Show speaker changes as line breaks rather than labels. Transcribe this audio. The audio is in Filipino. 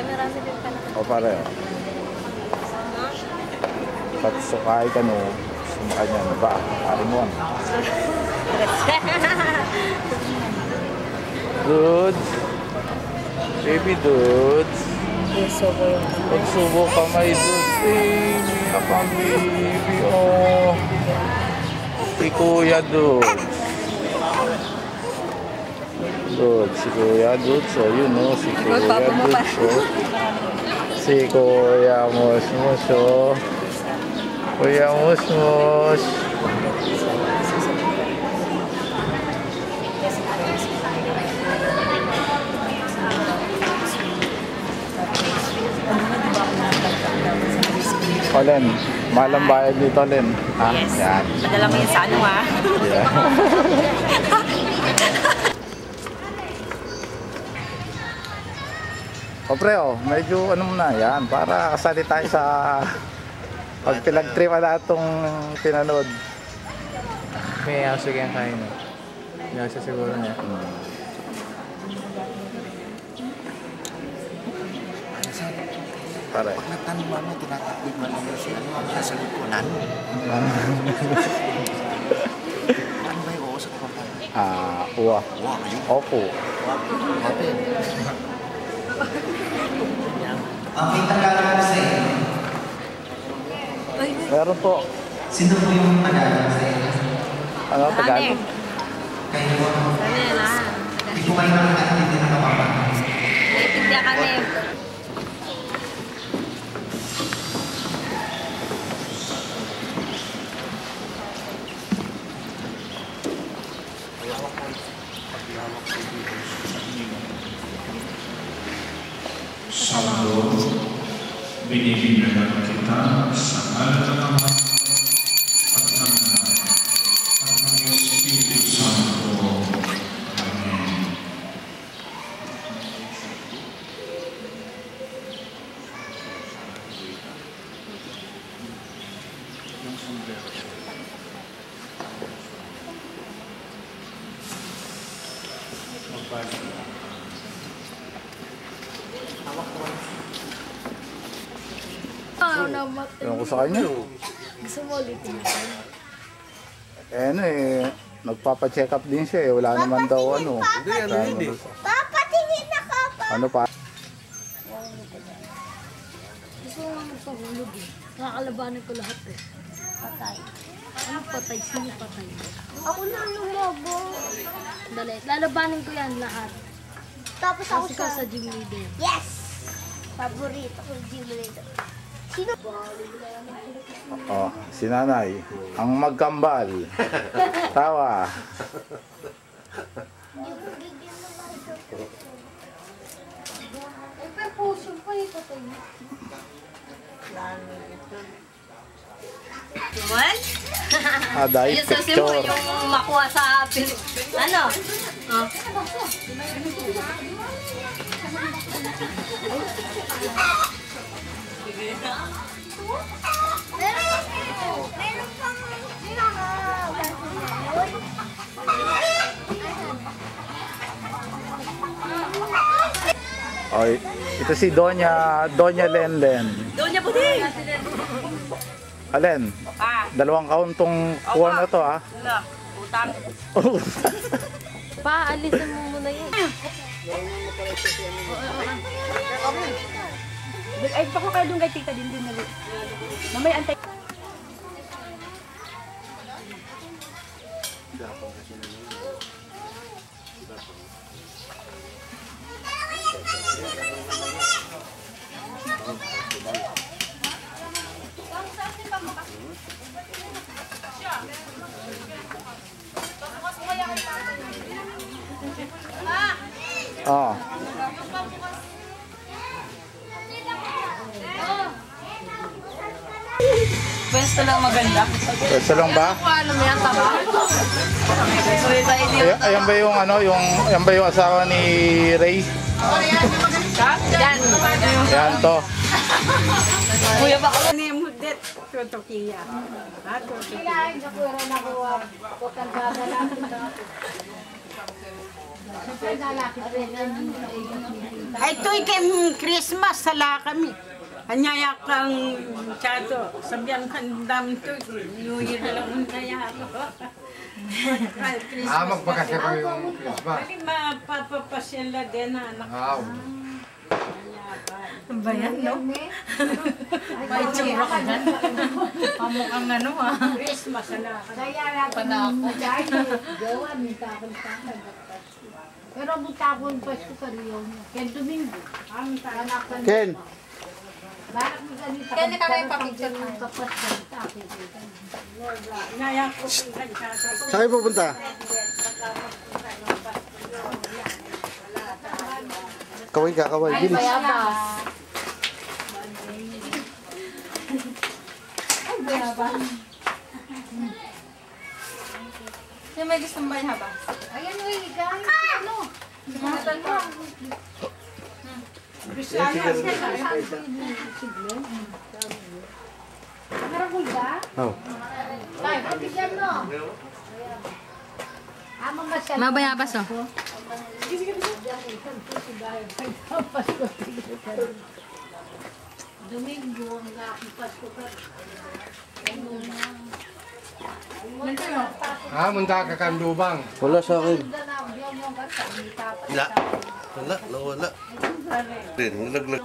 marami din pa na.
O pareho. Patsukay ka no. Sumakay niya na ba? Ari mo. Dudes. Baby dudes. Pagsubo ka may dudes. Baby ka pang baby. Oh. Si Kuya dudes. Dudes. Si Kuya dudes. So yun o. Si Kuya dudes. Si Kuya Musmus. Kuya Musmus. Len, malang bayad dito, Len. Ah,
yes.
Yan.
Padala mo yun sa ano, ha?
Yeah. O pre, oh, medyo ano na yan, para kasali tayo sa pag pinag-trip na itong pinanood.
May aso kaya kain. Yung sa siguro niya.
Pare.
Pag nagtanong mo, tinatakbig mo naman siya. Ano siya sa likunan? Ano ba yung oo sa kapatid?
Uwa.
Uwa kayo?
Opo.
Happy.
Okay, Tagalog sa inyo.
Meron po.
Sino po yung Tagalog sa inyo?
Ano, Tagalog?
Kayo po.
Kanila.
Hindi po kayo nakakatindi na kapapa.
Naipindya kami.
Sabdo, binibigyan kita sa ngalan ng Ama at ng Anak at ng Espiritu Santo. Amen.
Ewan ko sa kanya.
Gusto mo ulitin natin?
Eh ano eh, nagpapa-check up din siya eh. Wala naman daw ano.
Hindi.
Papa, tingin na ka pa.
Ano pa?
Gusto mo magpahulog eh. Nakakalabanan ko lahat eh. Patay. Ano patay? Sino patay?
Ako na lumobo.
Dali, lalabanin ko yan lahat.
Tapos ako
Kasi ka
sa...
sa gym leader.
Yes! Paborito ko gym leader. Sino?
Oh, si nanay. Ang magkambal. Tawa.
Ay, pero puso pa ito tayo.
Naman?
Aday,
Yung susi mo,
picture.
yung makuha sa... Ano? Oh.
Meron pang...
Oy, ito si Doña Lenlen.
Doon niya puti!
Alen,
Ah,
2 kauntong kuha na to ah.
wala. Utang. Pa, alisan mo muna yun.
Ay, bako kayo doon kay tita din na. Mamaya antay.
Oh.
Pwesto lang maganda.
Pwesto lang ba?
Ano mo yan, tama?
Ayan ba yung ano, ayan ba yung asawa ni Ray?
Yan.
Yan to.
Kuya ba?
Ano yung mudet? Tutukiya.
Ay, to'y kay Christmas, sala kami. Anyaya kang chato. Sabihan ka ng dami to. New Year na lang untaya ako.
Magpakasya ko yung Christmas.
Kasi mapapapasyal na din na anak ko.
Bayan, no? May tsura ka dyan. Pamukhang ano ah.
Christmas na.
Panako. Pero butakon pa siya sa Rio. Ken Domingo.
Ken,
Bakit mo ganito?
Kaya ka may papicture mo.
Kapat ganito.
Anyaya ko ang chato.
saan kayo pupunta? Kaway ka, kaway. Bilis.
Bayabas. Ay, bayabas. Yung may gustong bayabas.
Ayan, uy, gamit ano?
Sumatan mo.
Maragul ba?
Oh.
Ay, kapigyan mo. Amang masyal.
Mabayabas oh.
Domingo ang aking Pasko ka.
Munta ka kandubang.
Wala sa akin.
Wala. Wala, nawala. Din, nalaglag.